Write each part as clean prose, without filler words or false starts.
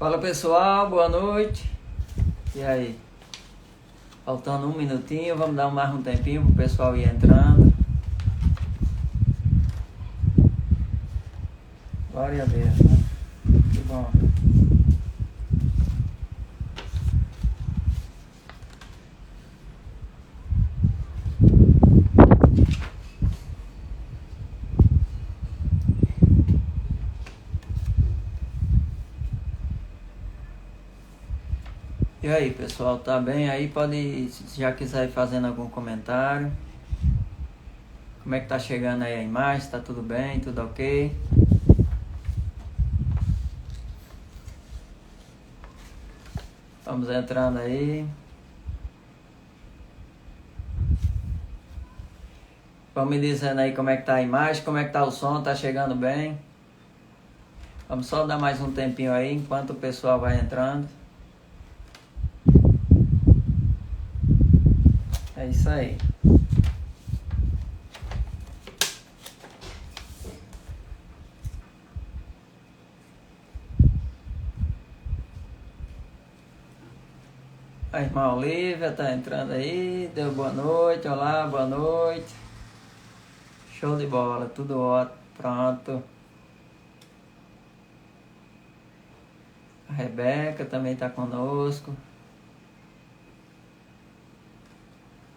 Fala pessoal, boa noite. E aí? Faltando um minutinho, vamos dar mais um tempinho pro pessoal ir entrando. Glória a Deus, né? Que bom. E aí pessoal, tá bem aí? Pode, se já quiser ir fazendo algum comentário. Como é que tá chegando aí a imagem? Tá tudo bem? Tudo ok? Vamos entrando aí. Vamos me dizendo aí como é que tá a imagem, como é que tá o som, tá chegando bem? Vamos só dar mais um tempinho aí enquanto o pessoal vai entrando. É isso aí. A irmã Olivia tá entrando aí, deu boa noite, olá, boa noite. Show de bola, tudo ótimo, pronto. A Rebeca também tá conosco.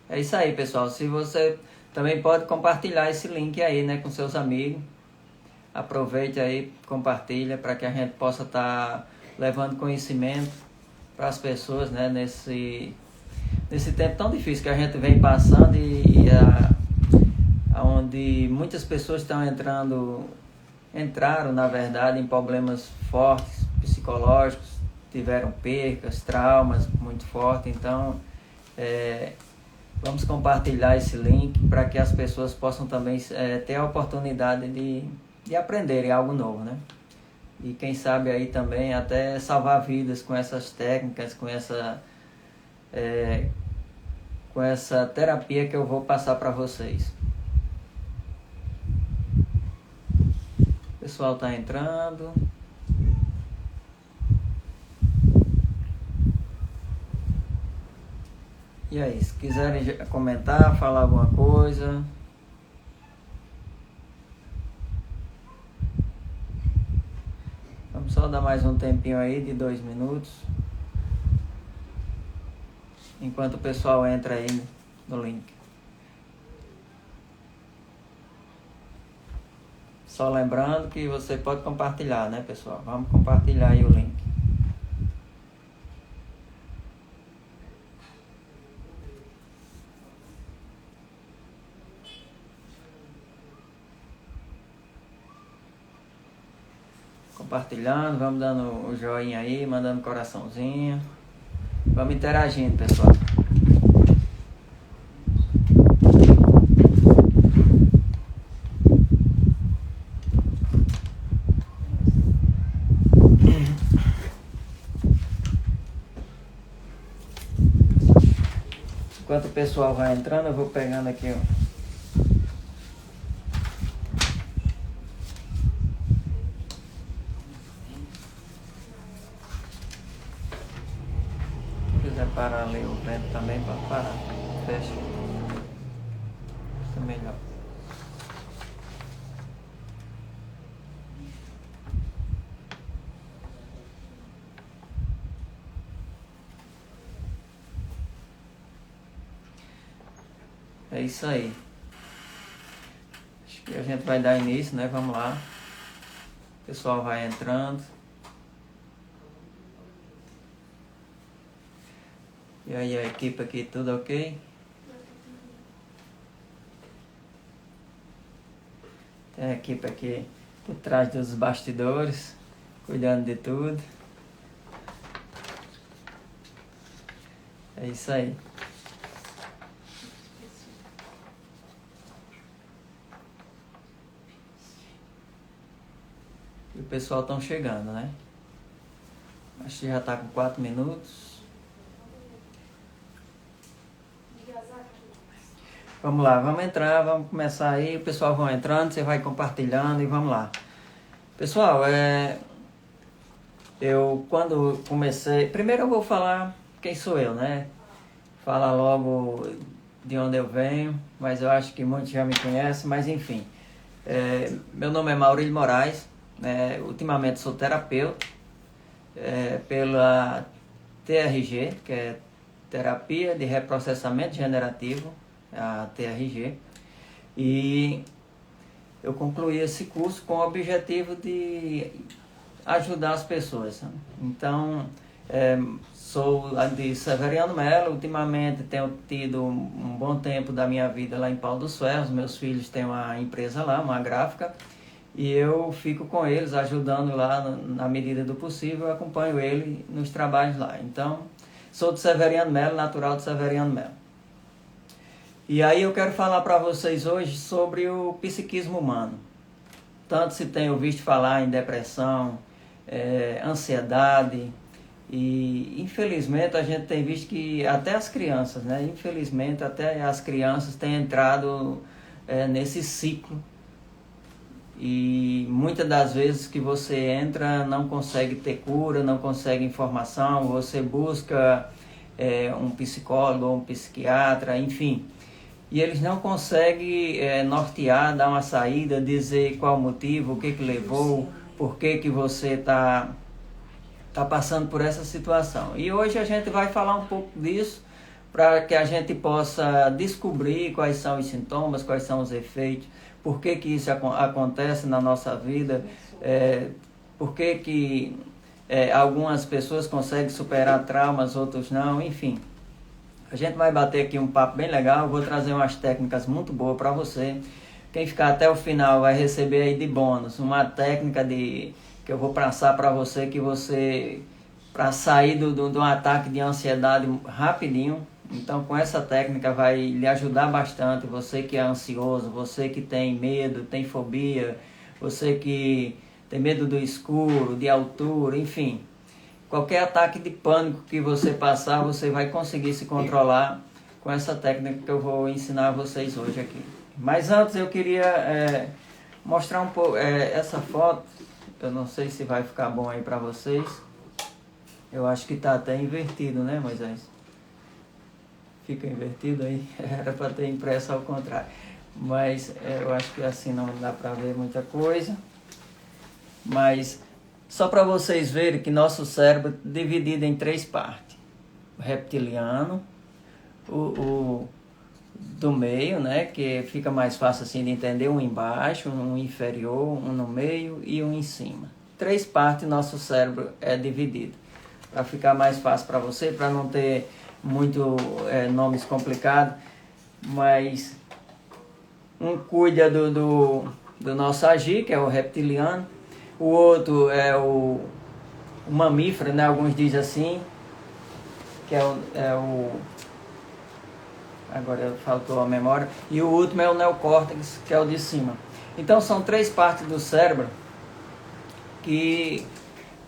É isso aí, pessoal. Se você também pode compartilhar esse link aí, né, com seus amigos. Aproveite aí, compartilha para que a gente possa estar levando conhecimento para as pessoas, né, nesse tempo tão difícil que a gente vem passando e onde muitas pessoas entraram na verdade em problemas fortes, psicológicos, tiveram percas, traumas muito fortes. Então vamos compartilhar esse link para que as pessoas possam também ter a oportunidade de aprenderem algo novo, né? E quem sabe aí também até salvar vidas com essas técnicas, com essa terapia que eu vou passar para vocês. O pessoal está entrando. E aí, se quiserem comentar, falar alguma coisa. Vamos só dar mais um tempinho aí de 2 minutos. Enquanto o pessoal entra aí no link. Só lembrando que você pode compartilhar, né, pessoal? Vamos compartilhar aí o link. Compartilhando, vamos dando o joinha aí, mandando coraçãozinho. Vamos interagindo, pessoal. Enquanto o pessoal vai entrando, eu vou pegando aqui, ó. Se quiser parar ali o vento também, pode parar. Fecha. Fica melhor. É isso aí. Acho que a gente vai dar início, né? Vamos lá. O pessoal vai entrando. E aí, a equipe aqui, tudo ok? Tem a equipe aqui por trás dos bastidores, cuidando de tudo. É isso aí. E o pessoal estão chegando, né? Acho que já está com 4 minutos. Vamos lá, vamos entrar, vamos começar aí. O pessoal vai entrando, você vai compartilhando e vamos lá. Pessoal, quando comecei... Primeiro eu vou falar quem sou eu, né? Falar logo de onde eu venho, mas eu acho que muitos já me conhecem, mas enfim. Meu nome é Maurílio Moraes, ultimamente sou terapeuta pela TRG, que é Terapia de Reprocessamento Generativo, a TRG, e eu concluí esse curso com o objetivo de ajudar as pessoas, sabe? Então, sou de Severiano Melo, ultimamente tenho tido um bom tempo da minha vida lá em Pau dos Ferros, meus filhos têm uma empresa lá, uma gráfica, e eu fico com eles, ajudando lá na medida do possível, eu acompanho ele nos trabalhos lá. Então, sou de Severiano Melo, natural de Severiano Melo. E aí eu quero falar para vocês hoje sobre o psiquismo humano. Tanto se tem ouvido falar em depressão, ansiedade, e infelizmente a gente tem visto que até as crianças, né? Infelizmente até as crianças têm entrado nesse ciclo. E muitas das vezes que você entra não consegue ter cura, não consegue informação, você busca um psicólogo ou um psiquiatra, enfim. E eles não conseguem nortear, dar uma saída, dizer qual o motivo, o que levou, por que você está passando por essa situação. E hoje a gente vai falar um pouco disso, para que a gente possa descobrir quais são os sintomas, quais são os efeitos, por que isso acontece na nossa vida, por que algumas pessoas conseguem superar traumas, outros não, enfim. A gente vai bater aqui um papo bem legal, eu vou trazer umas técnicas muito boas para você. Quem ficar até o final vai receber aí de bônus uma técnica que eu vou passar para você, para sair de um ataque de ansiedade rapidinho. Então, com essa técnica vai lhe ajudar bastante, você que é ansioso, você que tem medo, tem fobia, você que tem medo do escuro, de altura, enfim. Qualquer ataque de pânico que você passar, você vai conseguir se controlar com essa técnica que eu vou ensinar a vocês hoje aqui. Mas antes eu queria mostrar um pouco essa foto. Eu não sei se vai ficar bom aí para vocês. Eu acho que está até invertido, né, Moisés? Fica invertido aí, era para ter impresso ao contrário. Mas eu acho que assim não dá para ver muita coisa. Mas só para vocês verem que nosso cérebro é dividido em 3 partes. O reptiliano, o do meio, né, que fica mais fácil assim de entender, um embaixo, um inferior, um no meio e um em cima. 3 partes nosso cérebro é dividido. Para ficar mais fácil para você, para não ter muito nomes complicados, mas um cuida do nosso agir, que é o reptiliano, o outro é o mamífero, né? Alguns dizem assim, que agora faltou a memória, e o último é o neocórtex, que é o de cima. Então são 3 partes do cérebro que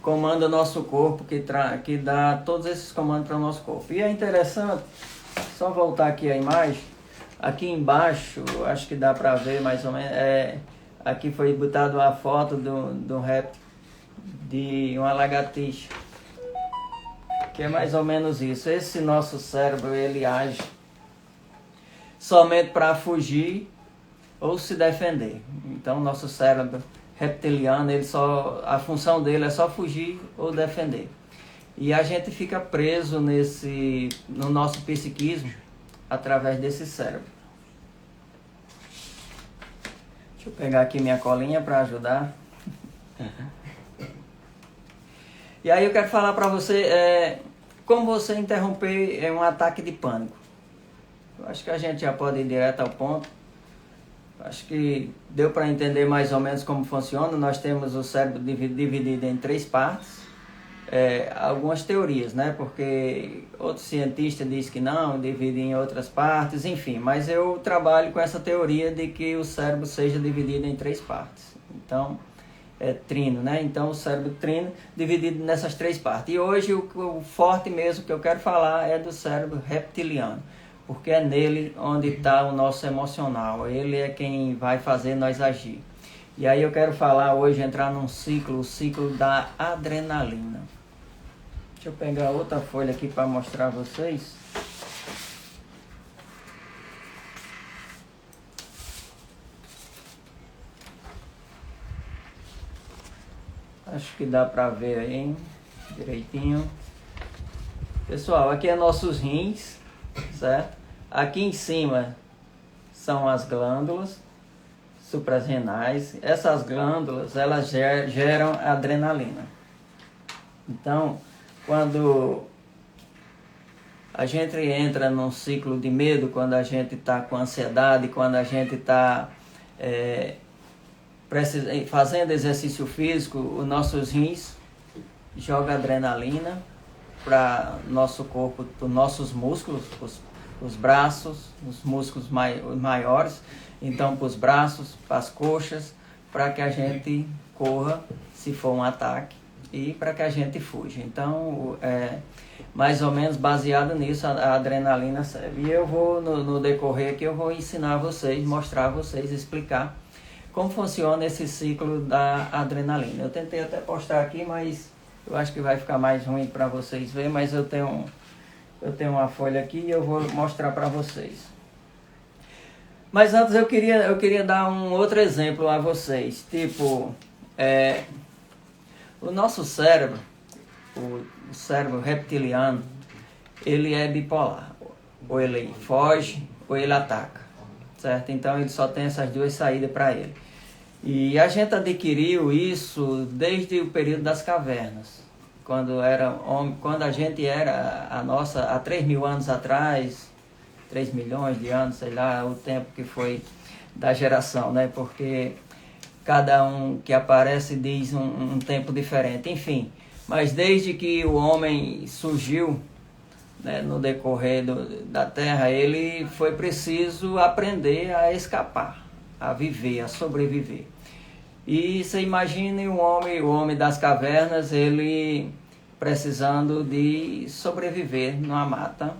comanda o nosso corpo, que dá todos esses comandos para o nosso corpo. E é interessante, só voltar aqui a imagem, aqui embaixo, acho que dá para ver mais ou menos, aqui foi botado a foto do réptil, de uma lagartixa, que é mais ou menos isso. Esse nosso cérebro, ele age somente para fugir ou se defender. Então, nosso cérebro reptiliano, a função dele é só fugir ou defender. E a gente fica preso no nosso psiquismo através desse cérebro. Deixa eu pegar aqui minha colinha para ajudar. E aí eu quero falar para você como você interromper um ataque de pânico. Eu acho que a gente já pode ir direto ao ponto. Acho que deu para entender mais ou menos como funciona. Nós temos o cérebro dividido em 3 partes. Algumas teorias, né? Porque outros cientistas dizem que não, divide em outras partes, enfim. Mas eu trabalho com essa teoria de que o cérebro seja dividido em 3 partes. Então, é trino, né? Então, o cérebro trino dividido nessas 3 partes. E hoje o forte mesmo que eu quero falar é do cérebro reptiliano. Porque é nele onde está o nosso emocional. Ele é quem vai fazer nós agir. E aí eu quero falar hoje, entrar num ciclo, o ciclo da adrenalina. Deixa eu pegar outra folha aqui para mostrar a vocês. Acho que dá para ver aí direitinho. Pessoal, aqui é nossos rins, certo? Aqui em cima são as glândulas suprarrenais. Essas glândulas, elas geram adrenalina. Então, quando a gente entra num ciclo de medo, quando a gente está com ansiedade, quando a gente está fazendo exercício físico, os nossos rins jogam adrenalina para nosso corpo, para os nossos músculos, os braços, os músculos maiores, então para os braços, para as coxas, para que a gente corra se for um ataque e para que a gente fuja. Então, mais ou menos baseado nisso, a adrenalina serve. E eu vou, no decorrer aqui, eu vou ensinar vocês, mostrar a vocês, explicar como funciona esse ciclo da adrenalina. Eu tentei até postar aqui, mas eu acho que vai ficar mais ruim para vocês verem, mas eu tenho uma folha aqui e eu vou mostrar para vocês. Mas antes eu queria dar um outro exemplo a vocês. Tipo, o nosso cérebro, o cérebro reptiliano, ele é bipolar. Ou ele foge ou ele ataca, certo? Então ele só tem essas duas saídas para ele. E a gente adquiriu isso desde o período das cavernas. Quando a gente era há 3 mil anos atrás, 3 milhões de anos, sei lá, o tempo que foi da geração, né? Porque cada um que aparece diz um tempo diferente, enfim. Mas desde que o homem surgiu, né, no decorrer da Terra, ele foi preciso aprender a escapar, a viver, a sobreviver. E você imagine o homem das cavernas, ele precisando de sobreviver numa mata,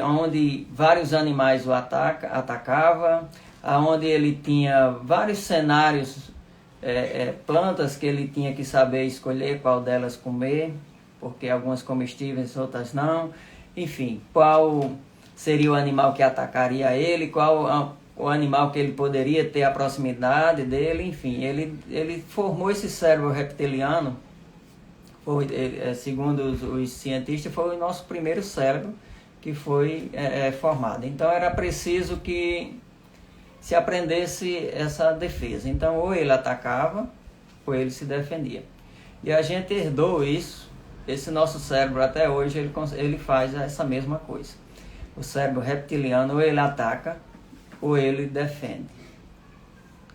onde vários animais o atacavam, onde ele tinha vários cenários, plantas que ele tinha que saber escolher qual delas comer, porque algumas comestíveis, outras não. Enfim, qual seria o animal que atacaria ele, qual o animal que ele poderia ter a proximidade dele, enfim. Ele formou esse cérebro reptiliano, segundo os cientistas, foi o nosso primeiro cérebro que foi formado. Então era preciso que se aprendesse essa defesa. Então ou ele atacava ou ele se defendia. E a gente herdou isso. Esse nosso cérebro até hoje ele faz essa mesma coisa. O cérebro reptiliano ou ele ataca ou ele defende.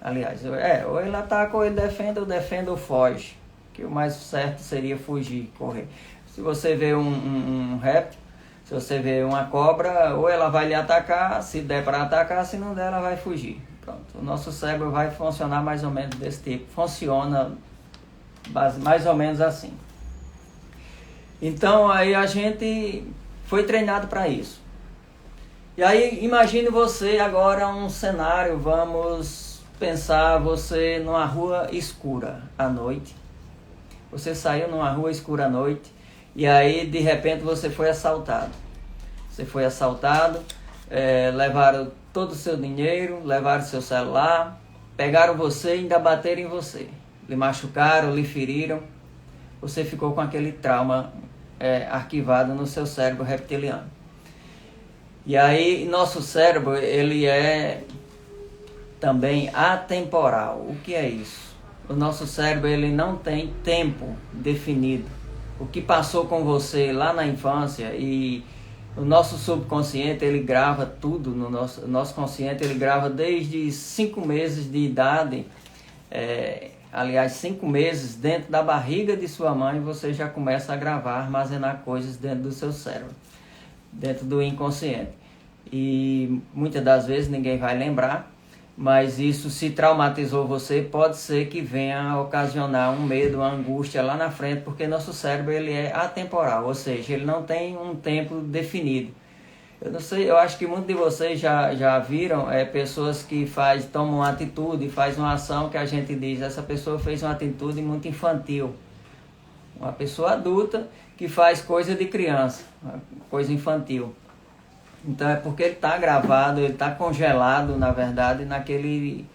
Aliás, ou ele ataca ou ele defende ou foge. Que o mais certo seria fugir, correr. Se você vê um réptil, se você vê uma cobra, ou ela vai lhe atacar, se der para atacar, se não der, ela vai fugir. Pronto. O nosso cérebro vai funcionar mais ou menos desse tipo. Funciona mais ou menos assim. Então aí a gente foi treinado para isso. E aí imagine você agora um cenário, vamos pensar você numa rua escura à noite. Você saiu numa rua escura à noite e aí de repente você foi assaltado. Você foi assaltado, levaram todo o seu dinheiro, levaram seu celular, pegaram você e ainda bateram em você. Lhe machucaram, lhe feriram. Você ficou com aquele trauma arquivado no seu cérebro reptiliano. E aí, nosso cérebro, ele é também atemporal. O que é isso? O nosso cérebro, ele não tem tempo definido. O que passou com você lá na infância e o nosso subconsciente, ele grava tudo no nosso consciente, ele grava desde 5 meses de idade, aliás, 5 meses dentro da barriga de sua mãe, você já começa a gravar, armazenar coisas dentro do seu cérebro, dentro do inconsciente. E muitas das vezes ninguém vai lembrar, mas isso, se traumatizou você, pode ser que venha a ocasionar um medo, uma angústia lá na frente, porque nosso cérebro ele é atemporal, ou seja, ele não tem um tempo definido. Eu não sei, eu acho que muitos de vocês já viram pessoas que tomam uma atitude, faz uma ação que a gente diz, essa pessoa fez uma atitude muito infantil. Uma pessoa adulta que faz coisa de criança, coisa infantil. Então é porque ele está gravado, ele está congelado, na verdade, naquele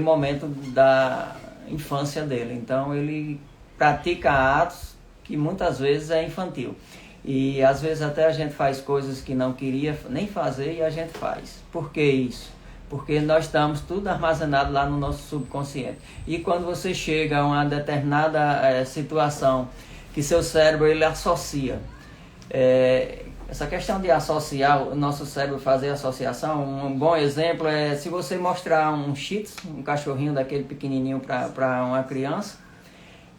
momento da infância dele. Então ele pratica atos que muitas vezes é infantil. E às vezes até a gente faz coisas que não queria nem fazer e a gente faz. Por que isso? Porque nós estamos tudo armazenado lá no nosso subconsciente. E quando você chega a uma determinada situação que seu cérebro ele associa, essa questão de associar, o nosso cérebro fazer associação, um bom exemplo é se você mostrar um Shih Tzu, um cachorrinho daquele pequenininho para uma criança,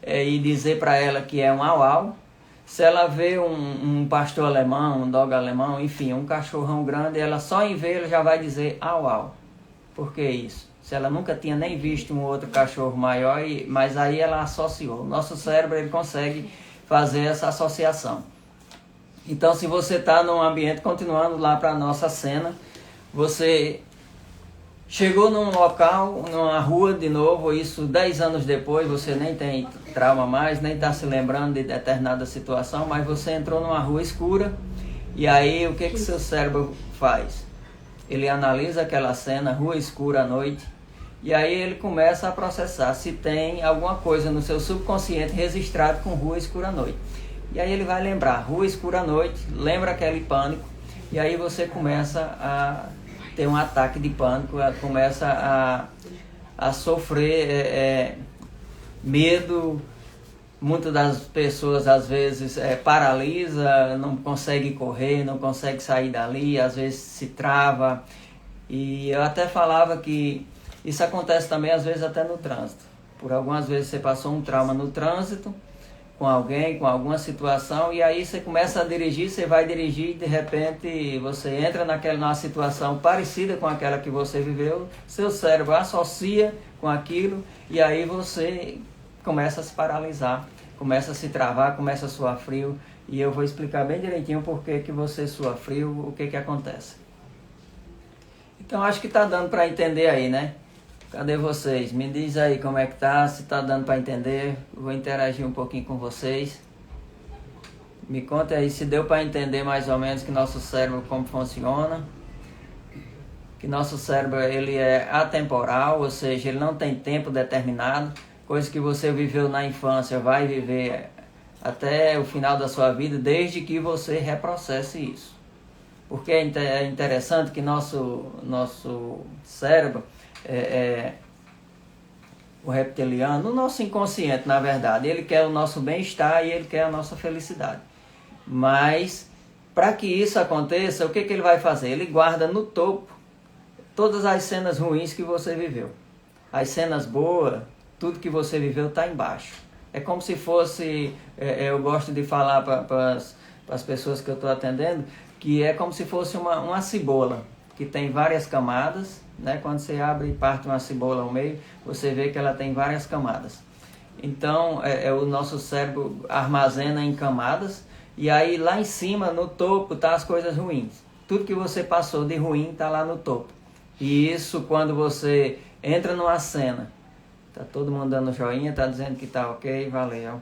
e dizer para ela que é um au-au. Se ela vê um pastor alemão, um dog alemão, enfim, um cachorrão grande, ela só em ver, ela já vai dizer au-au. Por que isso? Se ela nunca tinha nem visto um outro cachorro maior, mas aí ela associou. O nosso cérebro ele consegue fazer essa associação. Então, se você está num ambiente, continuando lá para a nossa cena, você chegou num local, numa rua de novo, isso 10 anos depois, você nem tem trauma mais, nem está se lembrando de determinada situação, mas você entrou numa rua escura, e aí o que seu cérebro faz? Ele analisa aquela cena, rua escura à noite, e aí ele começa a processar se tem alguma coisa no seu subconsciente registrado com rua escura à noite. E aí ele vai lembrar, rua escura à noite, lembra aquele pânico, e aí você começa a ter um ataque de pânico, começa a sofrer medo. Muitas das pessoas às vezes paralisa, não consegue correr, não consegue sair dali, às vezes se trava. E eu até falava que isso acontece também às vezes até no trânsito. Por algumas vezes você passou um trauma no trânsito, com alguém, com alguma situação, e aí você começa a dirigir, você vai dirigir e de repente você entra numa situação parecida com aquela que você viveu, seu cérebro associa com aquilo e aí você começa a se paralisar, começa a se travar, começa a suar frio, e eu vou explicar bem direitinho por que você sua frio, o que acontece. Então acho que está dando para entender aí, né? Cadê vocês? Me diz aí como é que tá, se tá dando para entender. Eu vou interagir um pouquinho com vocês. Me conta aí se deu para entender mais ou menos que nosso cérebro como funciona. Que nosso cérebro ele é atemporal, ou seja, ele não tem tempo determinado. Coisa que você viveu na infância vai viver até o final da sua vida, desde que você reprocesse isso. Porque é interessante que nosso cérebro o reptiliano, o nosso inconsciente, na verdade, ele quer o nosso bem-estar e ele quer a nossa felicidade. Mas, para que isso aconteça, o que ele vai fazer? Ele guarda no topo todas as cenas ruins que você viveu. As cenas boas, tudo que você viveu está embaixo. É como se fosse, eu gosto de falar para as pessoas que eu estou atendendo, que é como se fosse uma cebola, que tem várias camadas, né? Quando você abre e parte uma cebola ao meio, você vê que ela tem várias camadas. Então, o nosso cérebro armazena em camadas, e aí lá em cima, no topo, tá as coisas ruins. Tudo que você passou de ruim está lá no topo. E isso, quando você entra numa cena, tá todo mundo dando joinha, tá dizendo que tá ok, valeu.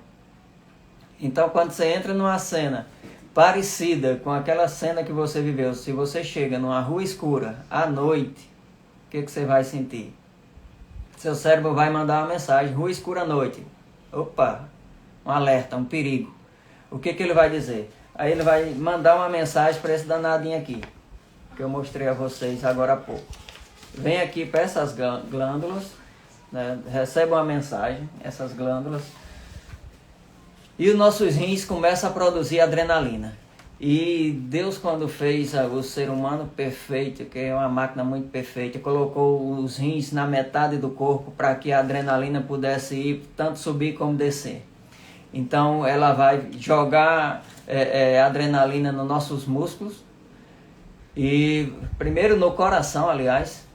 Então, quando você entra numa cena parecida com aquela cena que você viveu, se você chega numa rua escura, à noite, o que você vai sentir? Seu cérebro vai mandar uma mensagem, rua escura à noite. Opa, um alerta, um perigo. O que ele vai dizer? Aí ele vai mandar uma mensagem para esse danadinho aqui, que eu mostrei a vocês agora há pouco. Vem aqui para essas glândulas, né, recebe uma mensagem, essas glândulas, e os nossos rins começam a produzir adrenalina. E Deus, quando fez o ser humano perfeito, que é uma máquina muito perfeita, colocou os rins na metade do corpo para que a adrenalina pudesse ir, tanto subir como descer. Então ela vai jogar adrenalina nos nossos músculos, e primeiro no coração, aliás,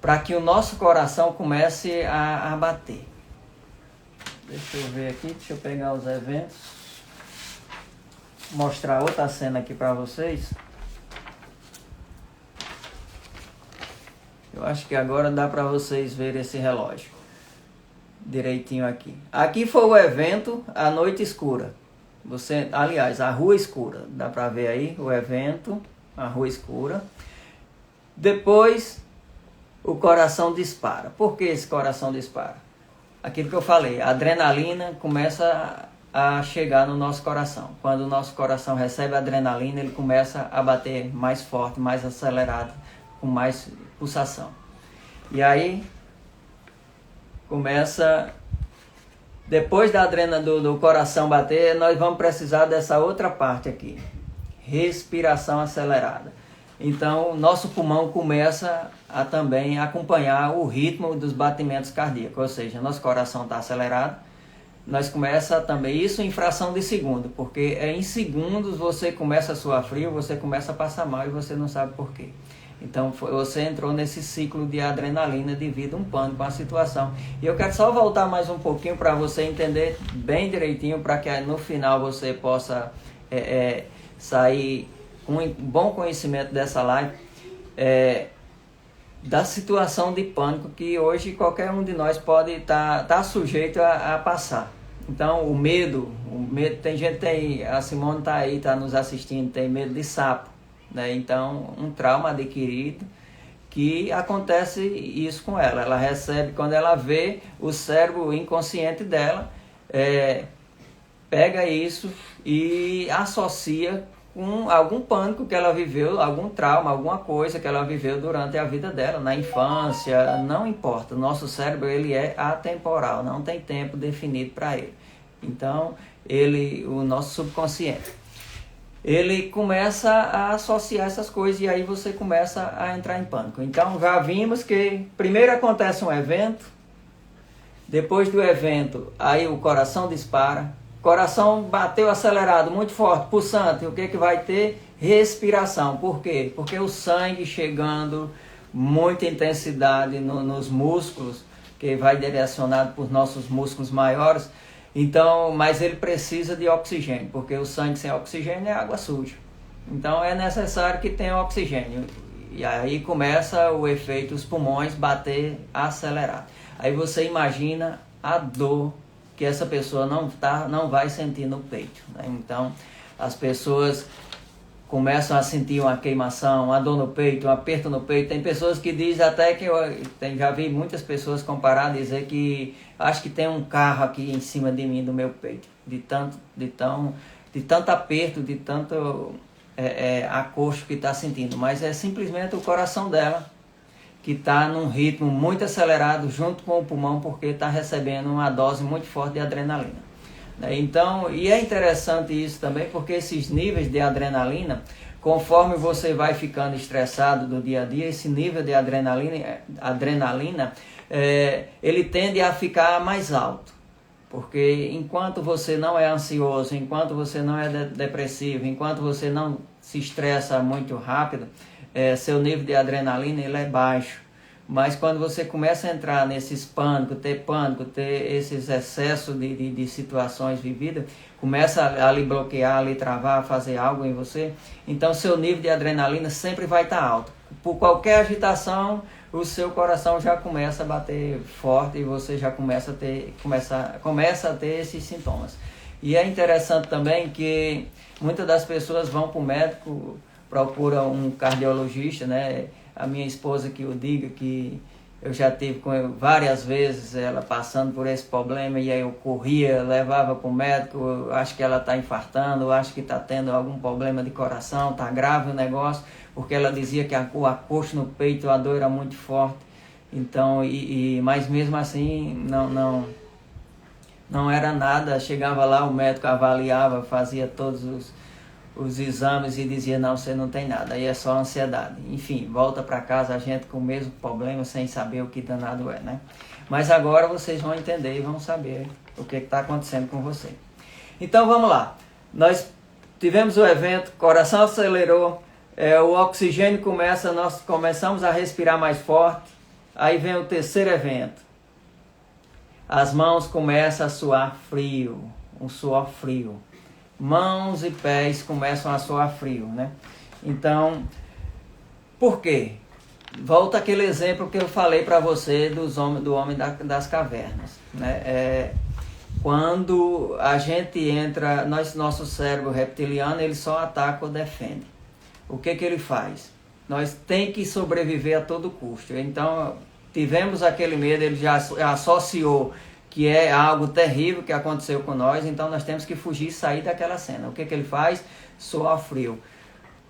para que o nosso coração comece a bater. Deixa eu ver aqui, deixa eu pegar os eventos. Mostrar outra cena aqui para vocês. Eu acho que agora dá para vocês verem esse relógio direitinho aqui. Aqui foi o evento A Noite Escura. Aliás, a Rua Escura. Dá para ver aí o evento, a Rua Escura. Depois, o coração dispara. Por que esse coração dispara? Aquilo que eu falei, a adrenalina começa a chegar no nosso coração. Quando o nosso coração recebe a adrenalina, ele começa a bater mais forte, mais acelerado, com mais pulsação. E aí, começa... Depois da adrenalina do coração bater, nós vamos precisar dessa outra parte aqui. Respiração acelerada. Então, nosso pulmão começa a também acompanhar o ritmo dos batimentos cardíacos. Ou seja, nosso coração está acelerado. Nós começa também, isso em fração de segundo. Porque em segundos você começa a suar frio, você começa a passar mal e você não sabe por quê. Então você entrou nesse ciclo de adrenalina devido a um pânico, a uma situação. E eu quero só voltar mais um pouquinho para você entender bem direitinho, para que no final você possa sair com um bom conhecimento dessa live, da situação de pânico que hoje qualquer um de nós pode estar sujeito a passar. Então o medo, tem gente, a Simone está aí, está nos assistindo, tem medo de sapo. Né? Então, um trauma adquirido que acontece isso com ela. Ela recebe, quando ela vê o cérebro inconsciente dela, pega isso e associa com algum pânico que ela viveu, algum trauma, alguma coisa que ela viveu durante a vida dela, na infância, não importa. O nosso cérebro ele é atemporal, não tem tempo definido para ele. Então, o nosso subconsciente, ele começa a associar essas coisas e aí você começa a entrar em pânico. Então já vimos que primeiro acontece um evento, depois do evento aí o coração dispara, coração bateu acelerado, muito forte, pulsante, o que vai ter? Respiração. Por quê? Porque o sangue chegando, muita intensidade nos músculos, que vai direcionado por nossos músculos maiores. Então, mas ele precisa de oxigênio, porque o sangue sem oxigênio é água suja. Então é necessário que tenha oxigênio. E aí começa o efeito, os pulmões bater acelerado. Aí você imagina a dor que essa pessoa não vai sentir no peito. Né? Então as pessoas começam a sentir uma queimação, uma dor no peito, um aperto no peito. Tem pessoas que dizem até que já vi muitas pessoas comparar, dizer que acho que tem um carro aqui em cima de mim, do meu peito, de tanto aperto, de tanto acosto que está sentindo. Mas é simplesmente o coração dela que está num ritmo muito acelerado junto com o pulmão, porque está recebendo uma dose muito forte de adrenalina. Então, e é interessante isso também, porque esses níveis de adrenalina, conforme você vai ficando estressado do dia a dia, esse nível de adrenalina ele tende a ficar mais alto. Porque enquanto você não é ansioso, enquanto você não é depressivo, enquanto você não se estressa muito rápido, seu nível de adrenalina ele é baixo. Mas quando você começa a entrar nesses pânico, ter esses excessos de situações vividas, começa a lhe bloquear, a lhe travar, a fazer algo em você, então seu nível de adrenalina sempre vai estar alto. Por qualquer agitação, o seu coração já começa a bater forte e você já começa a ter esses sintomas. E é interessante também que muitas das pessoas vão para o médico, procuram um cardiologista, né? A minha esposa que eu diga que eu já tive com ela várias vezes, ela passando por esse problema, e aí eu corria, levava para o médico, eu acho que ela está infartando, eu acho que está tendo algum problema de coração, está grave o negócio, porque ela dizia que o aposto no peito, a dor era muito forte. Então, mas mesmo assim não era nada. Chegava lá, o médico avaliava, fazia todos os exames e dizia, não, você não tem nada, aí é só ansiedade. Enfim, volta para casa a gente com o mesmo problema, sem saber o que danado é, né? Mas agora vocês vão entender e vão saber o que está acontecendo com você. Então vamos lá, nós tivemos o evento, coração acelerou, o oxigênio começa, nós começamos a respirar mais forte, aí vem o terceiro evento, as mãos começam a suar frio, um suor frio. Mãos e pés começam a suar frio, né? Então, por quê? volta aquele exemplo que eu falei para você do homem das cavernas, né? Quando a gente entra, nosso cérebro reptiliano, ele só ataca ou defende. O que ele faz? Nós tem que sobreviver a todo custo. Então, tivemos aquele medo, ele já associou que é algo terrível que aconteceu com nós, então nós temos que fugir e sair daquela cena. O que ele faz? Soar frio.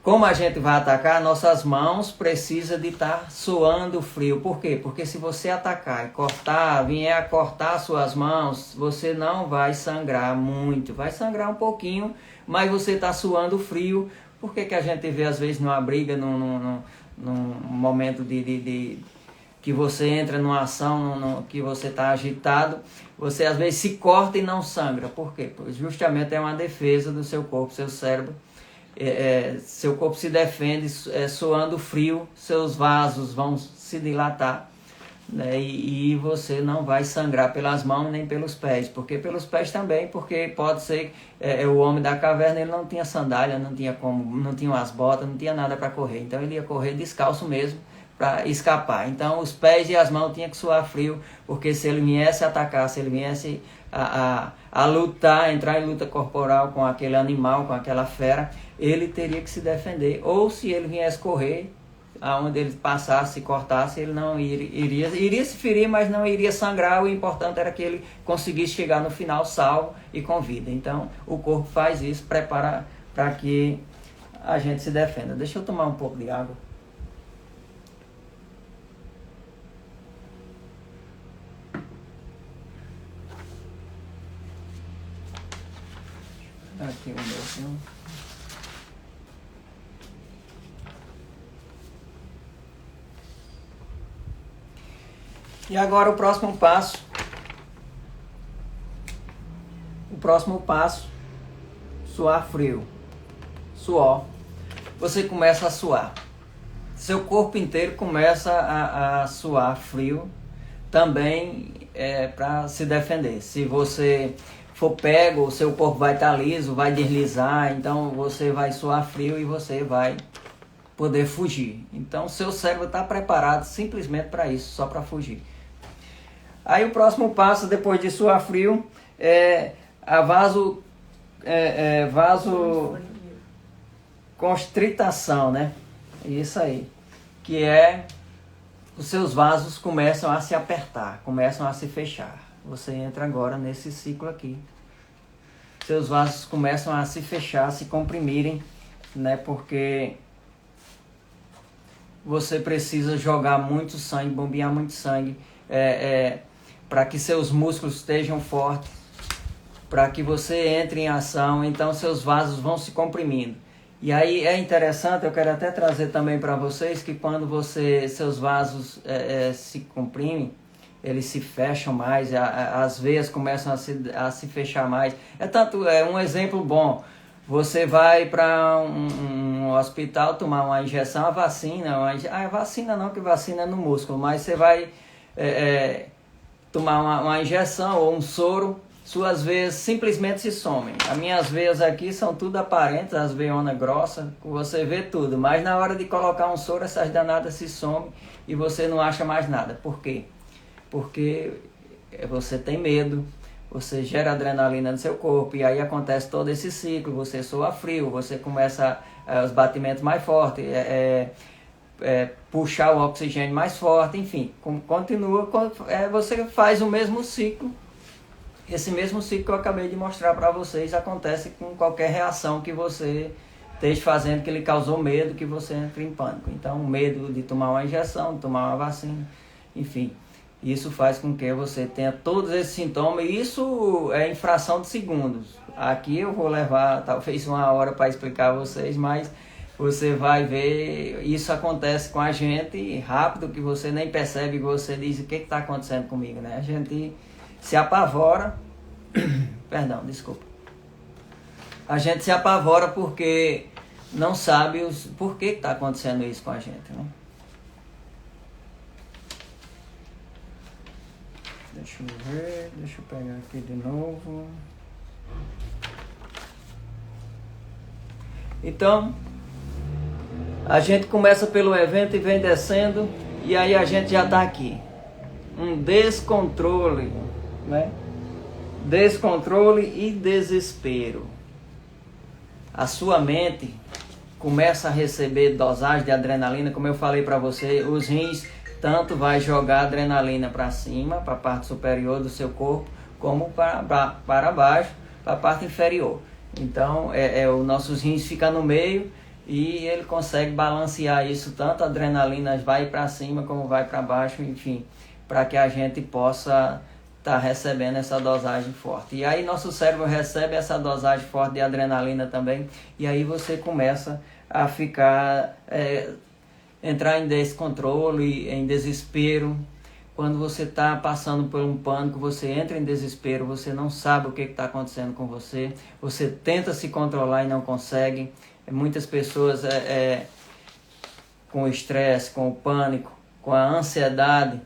Como a gente vai atacar, nossas mãos precisam de estar suando frio. Por quê? Porque se você atacar e cortar, vier a cortar suas mãos, você não vai sangrar muito. Vai sangrar um pouquinho, mas você está suando frio. Por que a gente vê às vezes numa briga, num momento que você entra numa ação, que você está agitado, você às vezes se corta e não sangra. Por quê? Porque justamente é uma defesa do seu corpo, seu cérebro. Seu corpo se defende suando frio, seus vasos vão se dilatar, né? E você não vai sangrar pelas mãos nem pelos pés, porque pelos pés também, porque pode ser o homem da caverna, ele não tinha sandália, não tinha as botas, não tinha nada para correr, então ele ia correr descalço mesmo para escapar. Então os pés e as mãos tinham que suar frio, porque se ele viesse atacar, se ele viesse a lutar, entrar em luta corporal com aquele animal, com aquela fera, ele teria que se defender. Ou se ele viesse correr, aonde ele passasse, se cortasse, ele não iria se ferir, mas não iria sangrar. O importante era que ele conseguisse chegar no final salvo e com vida. Então o corpo faz isso, prepara para que a gente se defenda. Deixa eu tomar um pouco de água. Aqui o meu. E agora o próximo passo. Suar frio. Suor. Você começa a suar. Seu corpo inteiro começa a suar frio. Também para se defender. Se você for pego, o seu corpo vai estar liso, vai deslizar, então você vai suar frio e você vai poder fugir. Então seu cérebro está preparado simplesmente para isso, só para fugir. Aí o próximo passo, depois de suar frio, é a vasoconstritação, né? Isso aí. Que é os seus vasos começam a se apertar, começam a se fechar. Você entra agora nesse ciclo aqui. Seus vasos começam a se fechar, a se comprimirem, né? Porque você precisa jogar muito sangue, bombear muito sangue, para que seus músculos estejam fortes, para que você entre em ação. Então seus vasos vão se comprimindo. E aí é interessante, eu quero até trazer também para vocês que quando seus vasos se comprimem, eles se fecham mais, as veias começam a se fechar mais. Um exemplo bom. Você vai para um hospital tomar uma injeção, a vacina. Vacina não, que vacina é no músculo, mas você vai tomar uma injeção ou um soro, suas veias simplesmente se somem. As minhas veias aqui são tudo aparentes, as veionas grossas, você vê tudo. Mas na hora de colocar um soro, essas danadas se somem e você não acha mais nada. Por quê? Porque você tem medo, você gera adrenalina no seu corpo e aí acontece todo esse ciclo, você soa frio, você começa os batimentos mais fortes, puxar o oxigênio mais forte, enfim, continua, você faz o mesmo ciclo. Esse mesmo ciclo que eu acabei de mostrar para vocês acontece com qualquer reação que você esteja fazendo que lhe causou medo, que você entre em pânico. Então, medo de tomar uma injeção, de tomar uma vacina, enfim. Isso faz com que você tenha todos esses sintomas, e isso é em fração de segundos. Aqui eu vou levar talvez 1 hora para explicar a vocês, mas você vai ver, isso acontece com a gente rápido, que você nem percebe, que você diz, o que está acontecendo comigo, né? A gente se apavora, perdão, desculpa. A gente se apavora porque não sabe por que está acontecendo isso com a gente, né? Deixa eu ver, deixa eu pegar aqui de novo. Então, A gente começa pelo evento e vem descendo, e aí a gente já está aqui. Um descontrole, né? Descontrole e desespero. A sua mente começa a receber dosagem de adrenalina, como eu falei para você, os rins tanto vai jogar adrenalina para cima, para a parte superior do seu corpo, como para baixo, para a parte inferior. Então, os nossos rins ficam no meio e ele consegue balancear isso, tanto a adrenalina vai para cima como vai para baixo, enfim, para que a gente possa estar recebendo essa dosagem forte. E aí nosso cérebro recebe essa dosagem forte de adrenalina também, e aí você começa a ficar, entrar em descontrole, em desespero. Quando você está passando por um pânico, você entra em desespero, você não sabe o que está acontecendo com você, você tenta se controlar e não consegue. Muitas pessoas com o estresse, com o pânico, com a ansiedade,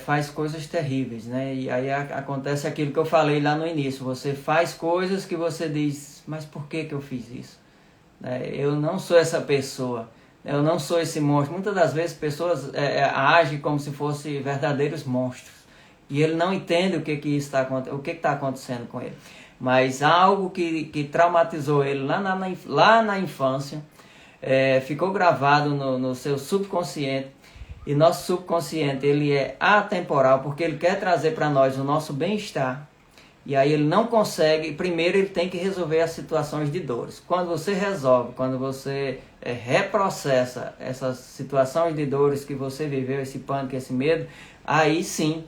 faz coisas terríveis, né? E aí acontece aquilo que eu falei lá no início, você faz coisas que você diz, mas por que eu fiz isso? Eu não sou essa pessoa, eu não sou esse monstro. Muitas das vezes pessoas agem como se fossem verdadeiros monstros, e ele não entende o que está acontecendo com ele. Mas algo que traumatizou ele lá na infância, ficou gravado no seu subconsciente. E nosso subconsciente, ele é atemporal, porque ele quer trazer para nós o nosso bem-estar. E aí ele não consegue, primeiro ele tem que resolver as situações de dores. Quando você resolve, quando você reprocessa essas situações de dores que você viveu, esse pânico, esse medo, aí sim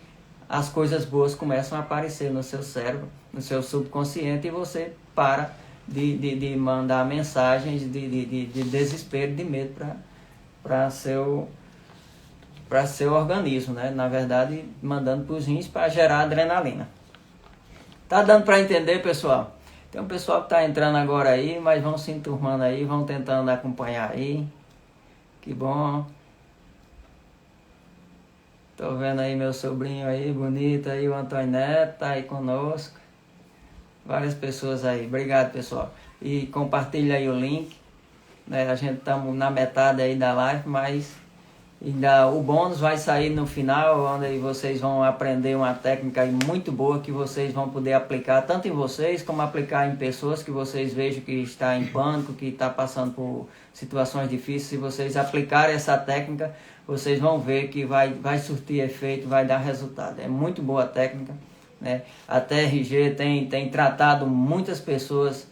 as coisas boas começam a aparecer no seu cérebro, no seu subconsciente, e você para de mandar mensagens de desespero, de medo para seu organismo, né? Na verdade, mandando para os rins para gerar adrenalina. Tá dando para entender, pessoal? Tem um pessoal que está entrando agora aí, mas vão se enturmando aí, vão tentando acompanhar aí. Que bom. Tô vendo aí meu sobrinho aí, bonito aí, o Antônio Neto, tá aí conosco. Várias pessoas aí. Obrigado, pessoal. E compartilha aí o link. Né? A gente estamos na metade aí da live, mas ainda o bônus vai sair no final, onde vocês vão aprender uma técnica muito boa que vocês vão poder aplicar tanto em vocês, como aplicar em pessoas que vocês vejam que está em pânico, que está passando por situações difíceis. Se vocês aplicarem essa técnica, vocês vão ver que vai surtir efeito, vai dar resultado. É muito boa a técnica, né? A TRG tem tratado muitas pessoas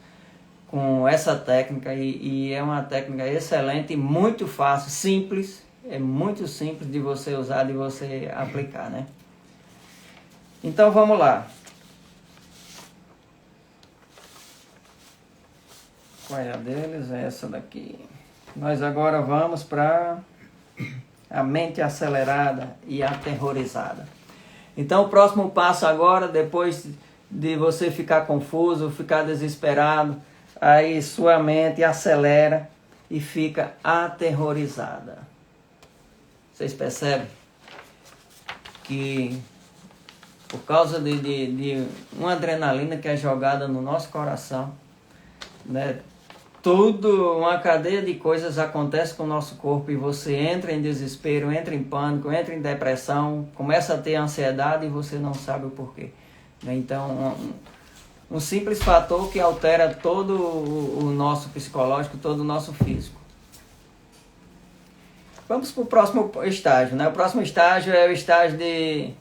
com essa técnica e é uma técnica excelente, muito fácil, simples. É muito simples de você usar, de você aplicar, né? Então vamos lá. Qual é a deles? É essa daqui. Nós agora vamos para a mente acelerada e aterrorizada. Então o próximo passo agora, depois de você ficar confuso, ficar desesperado, aí sua mente acelera e fica aterrorizada. Vocês percebem que por causa de uma adrenalina que é jogada no nosso coração, né, uma cadeia de coisas acontece com o nosso corpo e você entra em desespero, entra em pânico, entra em depressão, começa a ter ansiedade e você não sabe o porquê. Então, um simples fator que altera todo o nosso psicológico, todo o nosso físico. Vamos para o próximo estágio, né? O próximo estágio é o estágio de...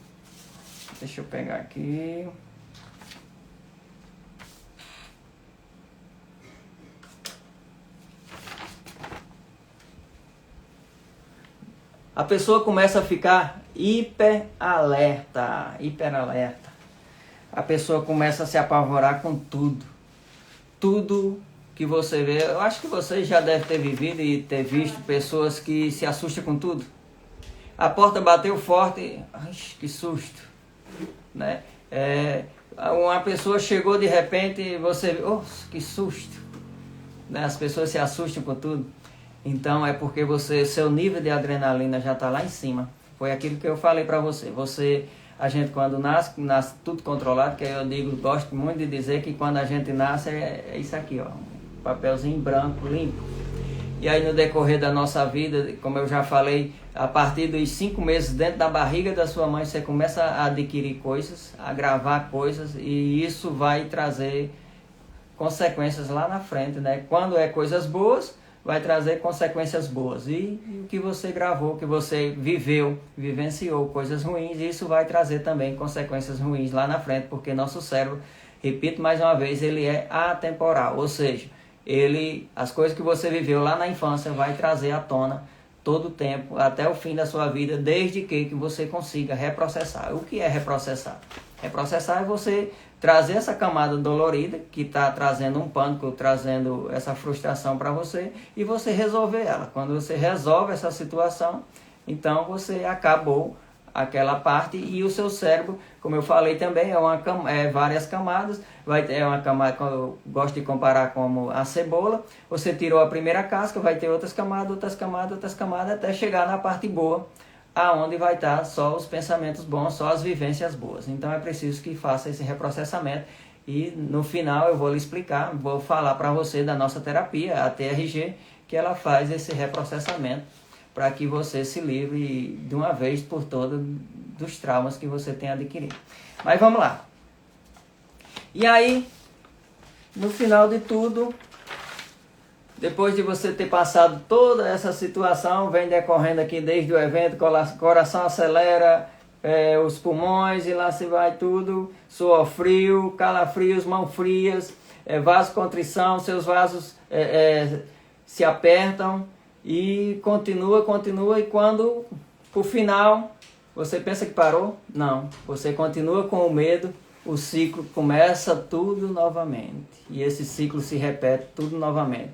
Deixa eu pegar aqui. A pessoa começa a ficar hiperalerta. A pessoa começa a se apavorar com tudo. Tudo que você vê, eu acho que você já deve ter vivido e ter visto pessoas que se assustam com tudo. A porta bateu forte, ai, que susto, né? Uma pessoa chegou de repente e você, oh, que susto, né? As pessoas se assustam com tudo. Então é porque seu nível de adrenalina já está lá em cima. Foi aquilo que eu falei para você. A gente quando nasce tudo controlado, que eu gosto muito de dizer que quando a gente nasce é isso aqui, ó. Papelzinho branco, limpo. E aí no decorrer da nossa vida, como eu já falei, a partir dos 5 meses dentro da barriga da sua mãe, você começa a adquirir coisas, a gravar coisas, e isso vai trazer consequências lá na frente, né? Quando é coisas boas, vai trazer consequências boas. E o que você gravou, que você viveu, vivenciou coisas ruins, isso vai trazer também consequências ruins lá na frente, porque nosso cérebro, repito mais uma vez, ele é atemporal, ou seja, as coisas que você viveu lá na infância vai trazer à tona todo o tempo, até o fim da sua vida, desde que você consiga reprocessar. O que é reprocessar? Reprocessar é você trazer essa camada dolorida, que está trazendo um pânico, trazendo essa frustração para você, e você resolver ela. Quando você resolve essa situação, então você acabou aquela parte, e o seu cérebro, como eu falei também, é várias camadas. É uma camada que eu gosto de comparar como a cebola. Você tirou a primeira casca, vai ter outras camadas, até chegar na parte boa, aonde vai estar só os pensamentos bons, só as vivências boas. Então é preciso que faça esse reprocessamento, e no final eu vou lhe explicar, vou falar para você da nossa terapia, a TRG, que ela faz esse reprocessamento para que você se livre de uma vez por todas dos traumas que você tem adquirido. Mas vamos lá. E aí, no final de tudo, depois de você ter passado toda essa situação, vem decorrendo aqui desde o evento, coração acelera, os pulmões, e lá se vai tudo, suor frio, calafrios, mãos frias, vasocontrição, seus vasos se apertam, e continua, e quando, por final, você pensa que parou? Não, você continua com o medo, o ciclo começa tudo novamente, e esse ciclo se repete tudo novamente,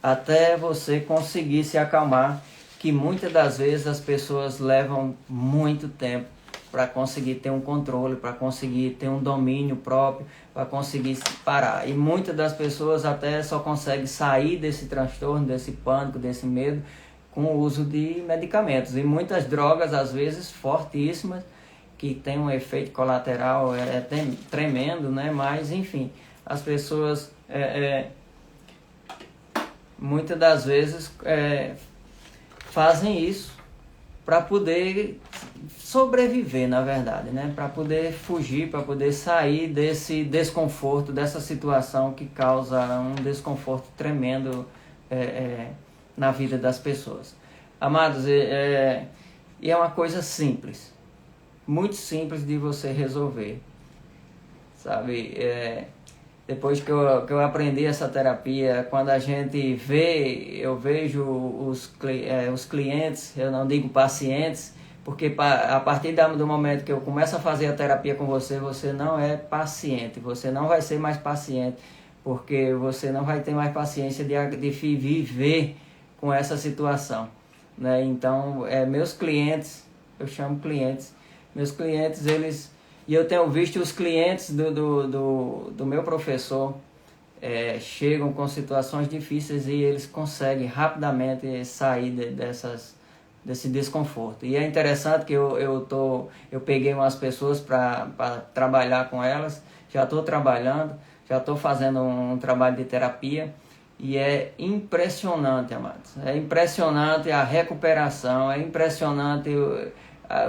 até você conseguir se acalmar, que muitas das vezes as pessoas levam muito tempo para conseguir ter um controle, para conseguir ter um domínio próprio, para conseguir parar. E muitas das pessoas até só conseguem sair desse transtorno, desse pânico, desse medo, com o uso de medicamentos. E muitas drogas, às vezes, fortíssimas, que tem um efeito colateral tremendo, né? Mas, enfim, as pessoas muitas das vezes fazem isso para poder sobreviver, na verdade, né? Para poder fugir, para poder sair desse desconforto, dessa situação que causa um desconforto tremendo na vida das pessoas. Amados, e é uma coisa simples, muito simples de você resolver, sabe? Depois que eu aprendi essa terapia, quando a gente eu vejo os clientes, eu não digo pacientes, porque a partir do momento que eu começo a fazer a terapia com você, você não é paciente, você não vai ser mais paciente, porque você não vai ter mais paciência de viver com essa situação, né? Então, meus clientes, eu chamo clientes, meus clientes, e eu tenho visto os clientes do meu professor chegam com situações difíceis, e eles conseguem rapidamente sair desse desconforto. E é interessante que eu peguei umas pessoas para trabalhar com elas, já estou trabalhando, já estou fazendo um trabalho de terapia, e é impressionante, amados. É impressionante a recuperação, é impressionante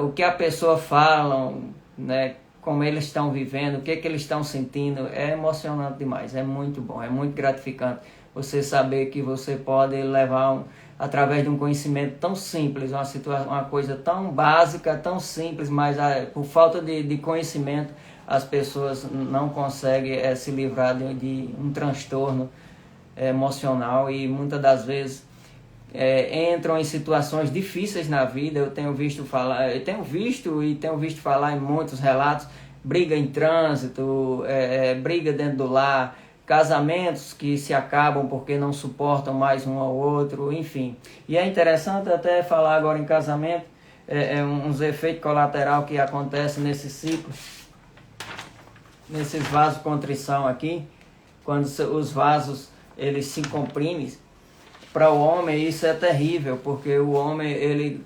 o que a pessoa fala, né? Como eles estão vivendo, o que eles estão sentindo. É emocionante demais, é muito bom, é muito gratificante você saber que você pode levar, através de um conhecimento tão simples, uma coisa tão básica, tão simples, mas por falta de conhecimento, as pessoas não conseguem se livrar de um transtorno emocional, e muitas das vezes entram em situações difíceis na vida. Eu tenho visto falar em muitos relatos, briga em trânsito, briga dentro do lar, casamentos que se acabam porque não suportam mais um ao outro, enfim. E é interessante até falar agora em casamento, uns efeitos colaterais que acontecem nesse ciclo, nesses vasocontrição aqui, quando os vasos eles se comprimem. Para o homem isso é terrível, porque o homem ele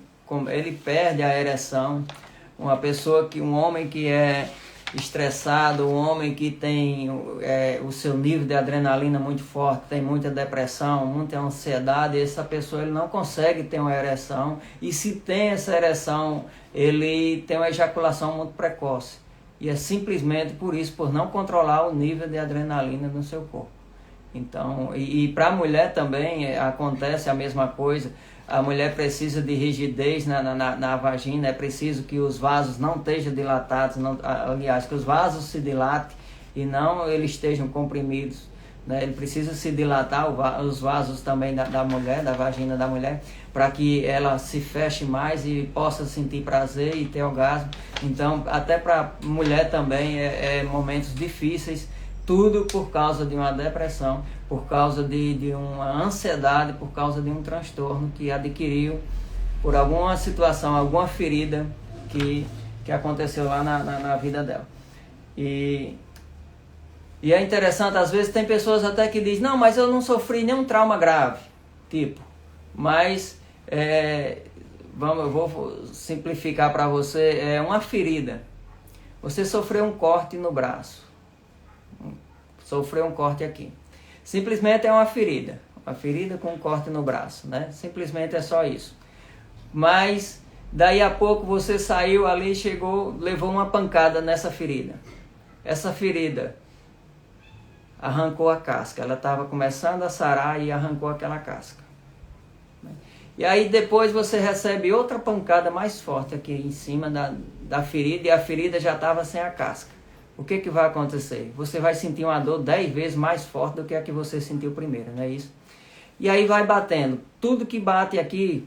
perde a ereção. Um homem que estressado, o homem que tem o seu nível de adrenalina muito forte, tem muita depressão, muita ansiedade, essa pessoa ele não consegue ter uma ereção, e se tem essa ereção, ele tem uma ejaculação muito precoce. E é simplesmente por isso, por não controlar o nível de adrenalina no seu corpo. Então, e para a mulher também acontece a mesma coisa. A mulher precisa de rigidez na vagina, é preciso que os vasos não estejam dilatados, aliás, que os vasos se dilatem e não eles estejam comprimidos. Né? Ele precisa se dilatar, os vasos também da mulher, da vagina da mulher, para que ela se feche mais e possa sentir prazer e ter orgasmo. Então, até para a mulher também momentos difíceis, tudo por causa de uma depressão, por causa de uma ansiedade, por causa de um transtorno que adquiriu por alguma situação, alguma ferida que aconteceu lá na vida dela. E é interessante, às vezes tem pessoas até que dizem, não, mas eu não sofri nenhum trauma grave, mas eu vou simplificar para você, é uma ferida. Você sofreu um corte no braço, sofreu um corte aqui. Simplesmente é uma ferida com um corte no braço, né? Simplesmente é só isso. Mas daí a pouco você saiu ali, chegou, levou uma pancada nessa ferida. Essa ferida arrancou a casca, ela estava começando a sarar e arrancou aquela casca. E aí depois você recebe outra pancada mais forte aqui em cima da ferida, e a ferida já estava sem a casca. O que vai acontecer? Você vai sentir uma dor 10 vezes mais forte do que a que você sentiu primeiro, não é isso? E aí vai batendo. Tudo que bate aqui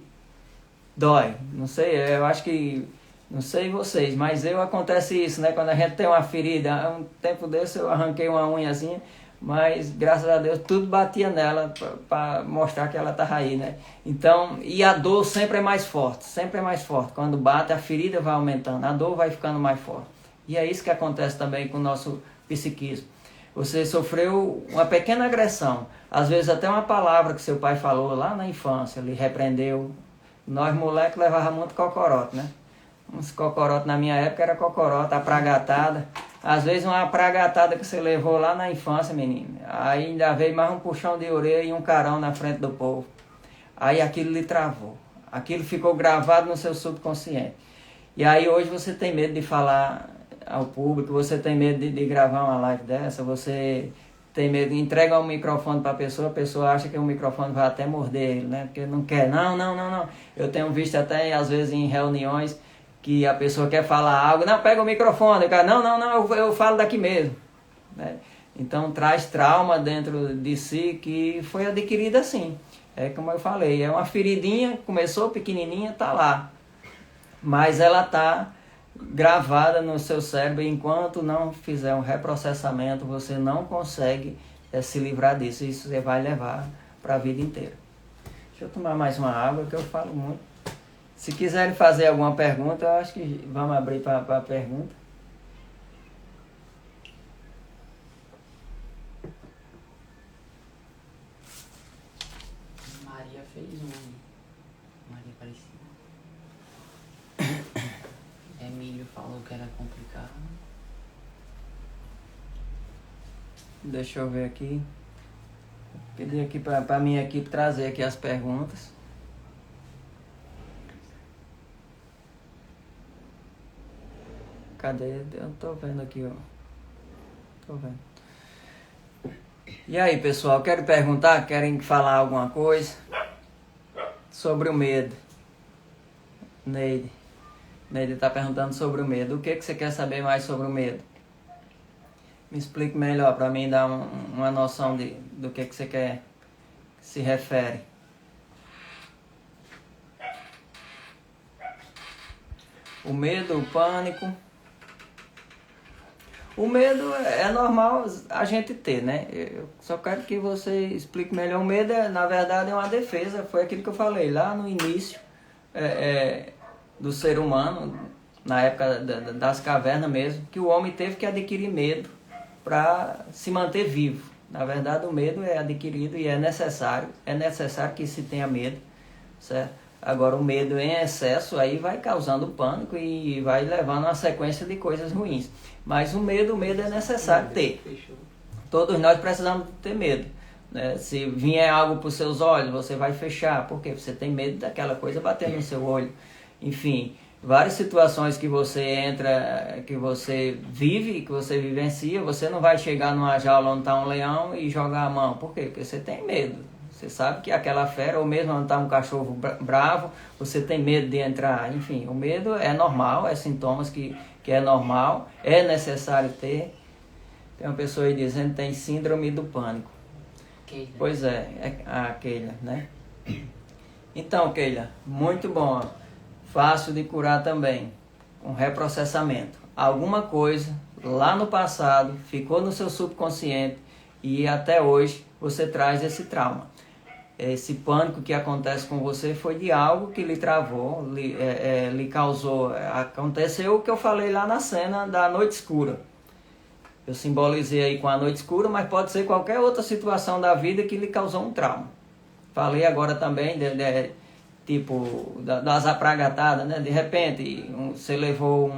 dói. Não sei, eu acho que... Não sei vocês, mas acontece isso, né? Quando a gente tem uma ferida, um tempo desse eu arranquei uma unhazinha, mas graças a Deus tudo batia nela para mostrar que ela estava aí, né? Então, e a dor sempre é mais forte, sempre é mais forte. Quando bate, a ferida vai aumentando, a dor vai ficando mais forte. E é isso que acontece também com o nosso psiquismo. Você sofreu uma pequena agressão, às vezes até uma palavra que seu pai falou lá na infância, lhe repreendeu. Nós moleques levávamos muito cocorote, né? Uns cocorotes na minha época era cocorote, apragatada. Às vezes uma apragatada que você levou lá na infância, menino. Aí ainda veio mais um puxão de orelha e um carão na frente do povo. Aí aquilo lhe travou. Aquilo ficou gravado no seu subconsciente. E aí hoje você tem medo de falar ao público, você tem medo de gravar uma live dessa, você tem medo de entregar um microfone para a pessoa acha que o microfone vai até morder ele, né? Porque não quer. Não. Eu tenho visto até às vezes em reuniões que a pessoa quer falar algo, não, pega o microfone, o cara, não, eu falo daqui mesmo, né? Então traz trauma dentro de si que foi adquirido assim. É como eu falei, é uma feridinha, começou pequenininha, tá lá, mas ela tá gravada no seu cérebro, e enquanto não fizer um reprocessamento, você não consegue se livrar disso, e isso você vai levar para a vida inteira. Deixa eu tomar mais uma água, que eu falo muito. Se quiserem fazer alguma pergunta, eu acho que vamos abrir para a pergunta. Maria fez um. Maria Aparecida. Emílio falou que era complicado. Deixa eu ver aqui. Pedi aqui para a minha equipe trazer aqui as perguntas. Cadê? Eu tô vendo aqui, ó. Tô vendo. E aí, pessoal, querem perguntar? Querem falar alguma coisa? Sobre o medo. Neide tá perguntando sobre o medo. O que você quer saber mais sobre o medo? Me explique melhor para mim dar uma noção do que você quer se refere. O medo, o pânico. O medo é normal a gente ter, né? Eu só quero que você explique melhor. O medo, na verdade, é uma defesa. Foi aquilo que eu falei lá no início do ser humano, na época das cavernas mesmo, que o homem teve que adquirir medo para se manter vivo. Na verdade, o medo é adquirido e é necessário que se tenha medo, certo? Agora, o medo em excesso aí vai causando pânico e vai levando uma sequência de coisas ruins. Mas o medo é necessário ter. Todos nós precisamos ter medo, né? Se vier algo para os seus olhos, você vai fechar. Por quê? Você tem medo daquela coisa bater no seu olho. Enfim, várias situações que você entra, que você vive, que você vivencia, você não vai chegar numa jaula onde está um leão e jogar a mão. Por quê? Porque você tem medo. Você sabe que aquela fera, ou mesmo onde está um cachorro bravo, você tem medo de entrar. Enfim, o medo é normal, é sintomas que é normal, é necessário ter. Tem uma pessoa aí dizendo que tem síndrome do pânico. Keila. Pois é a Keila, né? Então, Keila, muito bom. Fácil de curar também, com reprocessamento. Alguma coisa lá no passado ficou no seu subconsciente e até hoje você traz esse trauma. Esse pânico que acontece com você foi de algo que lhe travou, lhe causou. Aconteceu o que eu falei lá na cena da noite escura. Eu simbolizei aí com a noite escura, mas pode ser qualquer outra situação da vida que lhe causou um trauma. Falei agora também tipo das apragatadas, né? De repente você levou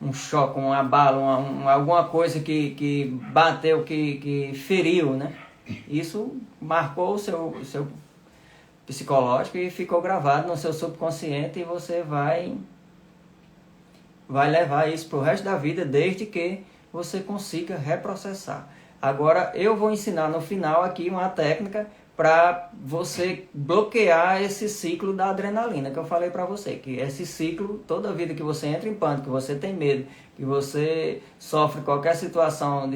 um choque, uma bala, alguma coisa que bateu, que feriu, né? Isso marcou o seu psicológico e ficou gravado no seu subconsciente e você vai levar isso para o resto da vida, desde que você consiga reprocessar. Agora eu vou ensinar no final aqui uma técnica para você bloquear esse ciclo da adrenalina que eu falei para você, que esse ciclo, toda vida que você entra em pânico, que você tem medo, que você sofre qualquer situação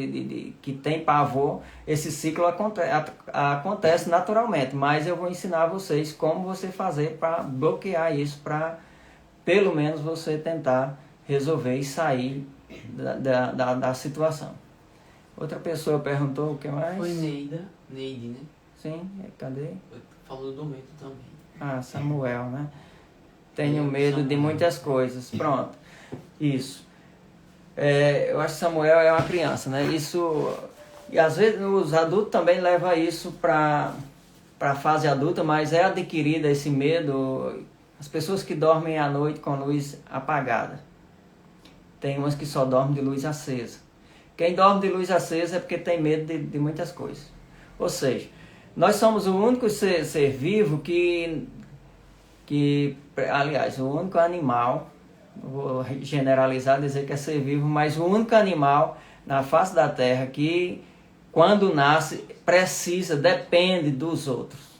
que tem pavor, esse ciclo acontece naturalmente, mas eu vou ensinar vocês como você fazer para bloquear isso, para pelo menos você tentar resolver e sair da situação. Outra pessoa perguntou o que mais? Foi Neide, né? Sim, cadê? Falou do medo também. Ah, Samuel, né? Tenho medo de muitas coisas. Pronto, isso. Eu acho que Samuel é uma criança, né? Isso, e às vezes os adultos também levam isso para a fase adulta, mas é adquirido esse medo. As pessoas que dormem à noite com luz apagada. Tem umas que só dormem de luz acesa. Quem dorme de luz acesa é porque tem medo de muitas coisas. Ou seja, nós somos o único ser vivo que, aliás, o único animal, vou generalizar, dizer que é ser vivo, mas o único animal na face da Terra que, quando nasce, depende dos outros.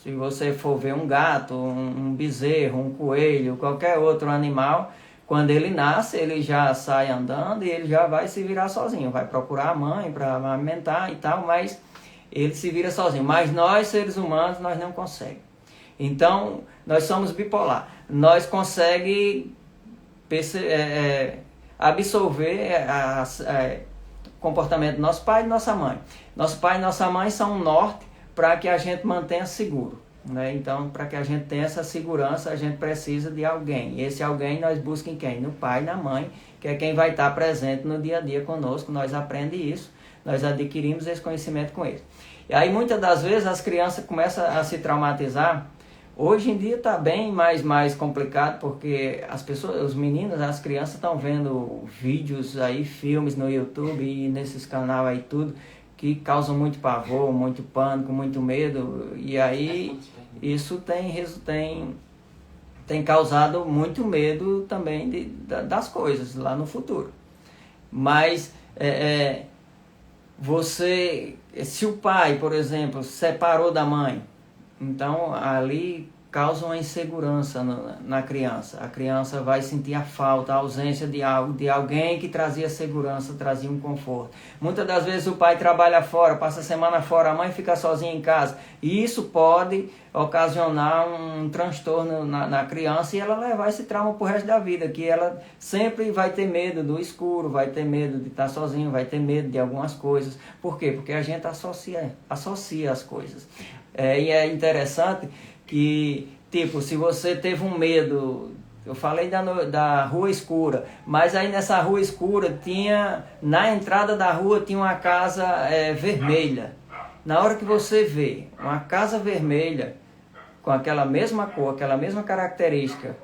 Se você for ver um gato, um bezerro, um coelho, qualquer outro animal, quando ele nasce, ele já sai andando e ele já vai se virar sozinho. Vai procurar a mãe para amamentar e tal, mas ele se vira sozinho. Mas nós, seres humanos, nós não conseguimos. Então, nós somos bipolar. Nós conseguimos absorver o comportamento do nosso pai e nossa mãe. Nosso pai e nossa mãe são um norte para que a gente mantenha seguro, né? Então, para que a gente tenha essa segurança, a gente precisa de alguém. E esse alguém nós buscamos em quem? No pai e na mãe, que é quem vai estar presente no dia a dia conosco. Nós aprendemos isso, nós adquirimos esse conhecimento com eles. E aí, muitas das vezes, as crianças começam a se traumatizar. Hoje em dia está bem mais complicado, porque as pessoas, os meninos, as crianças estão vendo vídeos aí, filmes no YouTube e nesses canais aí tudo, que causam muito pavor, muito pânico, muito medo, e aí isso tem causado muito medo também das coisas lá no futuro. Mas se o pai, por exemplo, separou da mãe, então ali causa uma insegurança na criança. A criança vai sentir a falta, a ausência de alguém que trazia segurança, trazia um conforto. Muitas das vezes o pai trabalha fora, passa a semana fora, a mãe fica sozinha em casa. E isso pode ocasionar um transtorno na criança e ela levar esse trauma pro resto da vida, que ela sempre vai ter medo do escuro, vai ter medo de estar sozinho, vai ter medo de algumas coisas. Por quê? Porque a gente associa as coisas. E é interessante que, tipo, se você teve um medo, eu falei da rua escura, mas aí nessa rua escura na entrada da rua tinha uma casa vermelha. Na hora que você vê uma casa vermelha, com aquela mesma cor, aquela mesma característica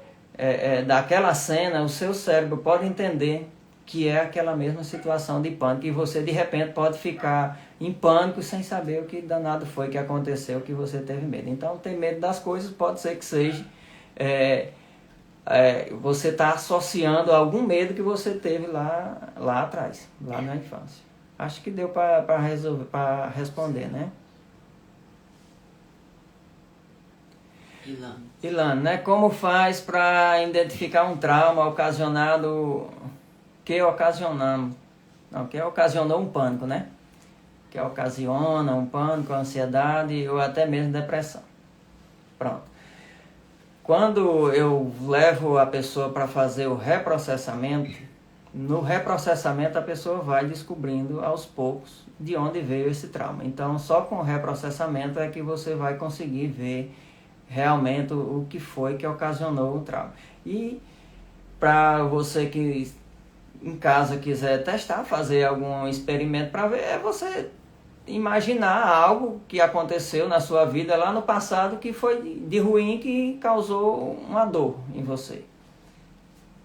daquela cena, o seu cérebro pode entender que é aquela mesma situação de pânico e você de repente pode ficar em pânico sem saber o que danado foi que aconteceu, que você teve medo. Então, ter medo das coisas pode ser que seja você está associando algum medo que você teve lá atrás, lá na infância. Acho que deu para responder, né? Ilana, né? Como faz para identificar um trauma ocasionado, que ocasionou um pânico, né? Que ocasiona um pânico, ansiedade ou até mesmo depressão. Pronto. Quando eu levo a pessoa para fazer o reprocessamento, no reprocessamento a pessoa vai descobrindo aos poucos de onde veio esse trauma. Então, só com o reprocessamento é que você vai conseguir ver realmente o que foi que ocasionou o trauma. E para você que em casa quiser testar, fazer algum experimento para ver, é você imaginar algo que aconteceu na sua vida lá no passado que foi de ruim, que causou uma dor em você.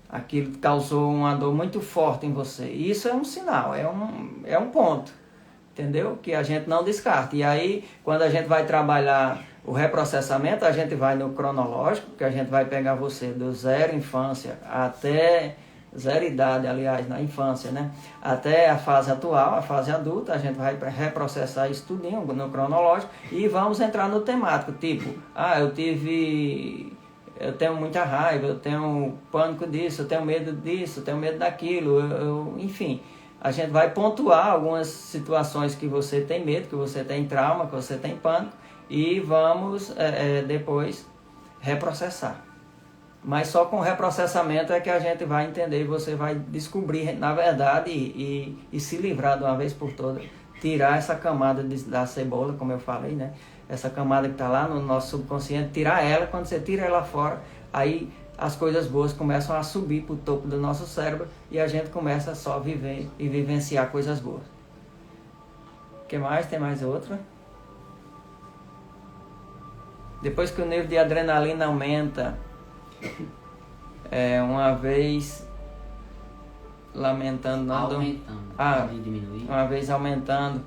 Aquilo causou uma dor muito forte em você. E isso é um sinal, é um ponto, entendeu? Que a gente não descarta. E aí, quando a gente vai trabalhar o reprocessamento, a gente vai no cronológico, que a gente vai pegar você do zero infância até zero idade, aliás, na infância, né? Até a fase atual, a fase adulta, a gente vai reprocessar isso tudinho no cronológico e vamos entrar no temático, tipo, eu tenho muita raiva, eu tenho pânico disso, eu tenho medo disso, eu tenho medo daquilo, enfim. A gente vai pontuar algumas situações que você tem medo, que você tem trauma, que você tem pânico e vamos depois reprocessar. Mas só com o reprocessamento é que a gente vai entender e você vai descobrir, na verdade, e se livrar de uma vez por todas, tirar essa camada da cebola, como eu falei, né? Essa camada que está lá no nosso subconsciente, tirar ela. Quando você tira ela fora, aí as coisas boas começam a subir para o topo do nosso cérebro e a gente começa só a viver e vivenciar coisas boas. O que mais? Tem mais outra? Depois que o nível de adrenalina aumenta, uma vez lamentando, Diminui. Uma vez aumentando,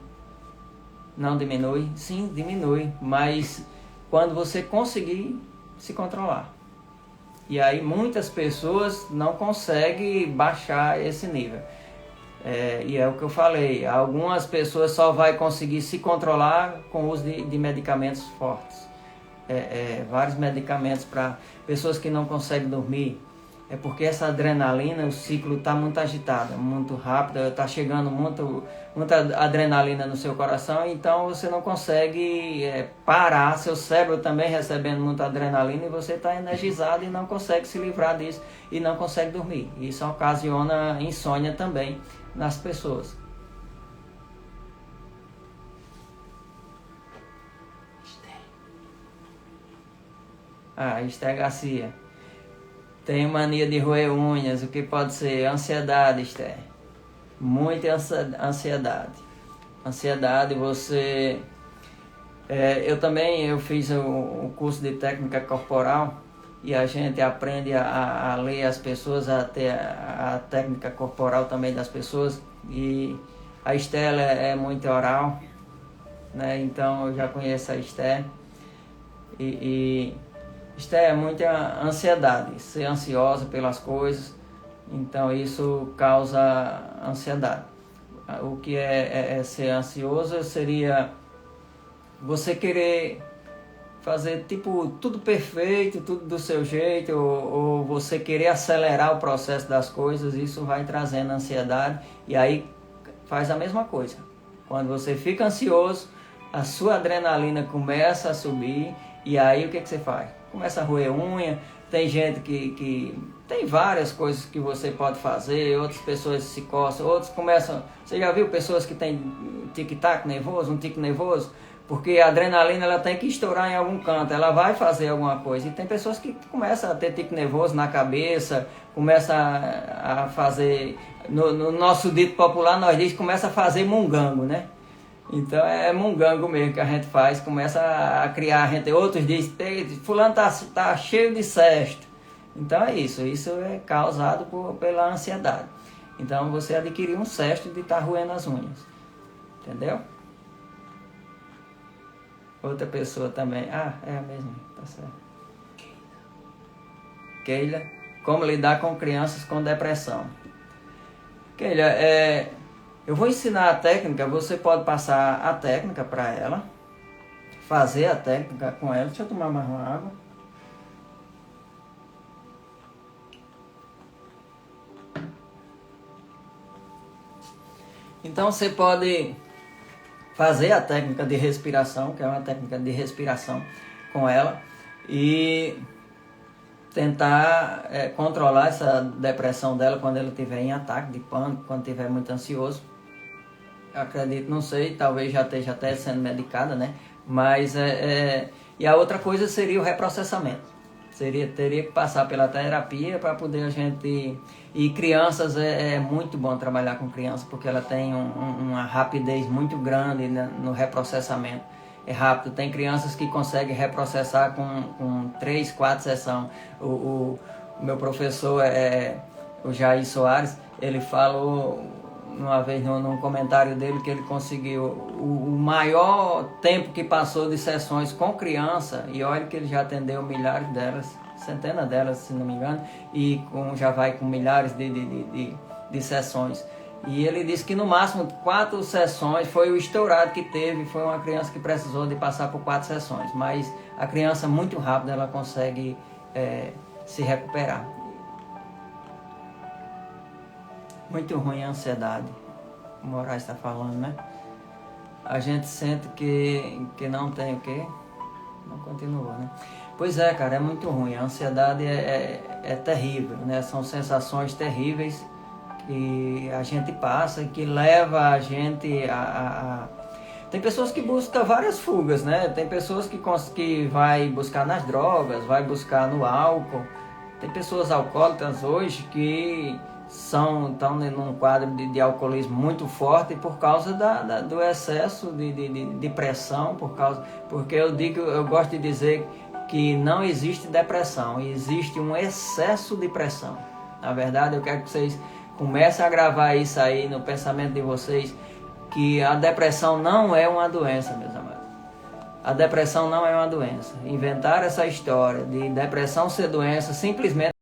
não diminui? Sim, diminui, mas quando você conseguir se controlar. E aí muitas pessoas não conseguem baixar esse nível. E é o que eu falei, algumas pessoas só vai conseguir se controlar com o uso de medicamentos fortes. Vários medicamentos para pessoas que não conseguem dormir. É porque essa adrenalina, o ciclo está muito agitado, muito rápido, está chegando muita adrenalina no seu coração, então você não consegue parar, seu cérebro também recebendo muita adrenalina e você está energizado e não consegue se livrar disso e não consegue dormir. Isso ocasiona insônia também nas pessoas. Esther Garcia. Tenho mania de roer unhas. O que pode ser? Ansiedade, Esther. Muita ansiedade. Ansiedade, você... Eu fiz o curso de técnica corporal e a gente aprende a ler as pessoas, a ter a técnica corporal também das pessoas. E a Esther é muito oral, né? Então eu já conheço a Esther. Isto é muita ansiedade, ser ansiosa pelas coisas, então isso causa ansiedade. O que é ser ansioso seria você querer fazer tudo perfeito, tudo do seu jeito, ou você querer acelerar o processo das coisas, isso vai trazendo ansiedade e aí faz a mesma coisa. Quando você fica ansioso, a sua adrenalina começa a subir e aí o que você faz? Começa a roer unha, tem gente que tem várias coisas que você pode fazer, outras pessoas se coçam, outros começam... Você já viu pessoas que têm tic-tac nervoso, um tique nervoso? Porque a adrenalina ela tem que estourar em algum canto, ela vai fazer alguma coisa. E tem pessoas que começam a ter tique nervoso na cabeça, começam a fazer... No nosso dito popular, nós dizemos, começa a fazer mungango, né? Então é mungango mesmo que a gente faz, começa a criar, a gente, outros dizem, fulano tá cheio de cesto. Então é isso é causado pela ansiedade. Então você adquiriu um cesto de estar roendo as unhas, entendeu? Outra pessoa também, é a mesma, tá certo. Keila, como lidar com crianças com depressão. Keila, eu vou ensinar a técnica, você pode passar a técnica para ela, fazer a técnica com ela. Deixa eu tomar mais uma água. Então você pode fazer a técnica de respiração, que é uma técnica de respiração com ela, e tentar controlar essa depressão dela quando ela estiver em ataque de pânico, quando estiver muito ansioso. Eu acredito, não sei, talvez já esteja até sendo medicada, né? Mas, e a outra coisa seria o reprocessamento. Teria que passar pela terapia para poder a gente... E crianças, é muito bom trabalhar com crianças, porque ela tem uma rapidez muito grande no reprocessamento. É rápido, tem crianças que conseguem reprocessar com 3, 4 sessões. O meu professor, o Jair Soares, ele falou uma vez num comentário dele que ele conseguiu o maior tempo que passou de sessões com criança, e olha que ele já atendeu milhares delas, centenas delas, se não me engano, e já vai com milhares de sessões. E ele disse que no máximo 4 sessões foi o estourado que teve, foi uma criança que precisou de passar por 4 sessões, mas a criança muito rápido ela consegue se recuperar. Muito ruim a ansiedade, o Moraes está falando, né? A gente sente que não tem o quê? Não continua, né? Pois é, cara, é muito ruim. A ansiedade é terrível, né? São sensações terríveis que a gente passa e que leva a gente a... Tem pessoas que buscam várias fugas, né? Tem pessoas que vai buscar nas drogas, vai buscar no álcool. Tem pessoas alcoólicas hoje que estão num quadro de alcoolismo muito forte por causa do excesso de pressão, porque eu gosto de dizer que não existe depressão, existe um excesso de pressão. Na verdade, eu quero que vocês comecem a gravar isso aí no pensamento de vocês, que a depressão não é uma doença, meus amados. A depressão não é uma doença. Inventaram essa história de depressão ser doença simplesmente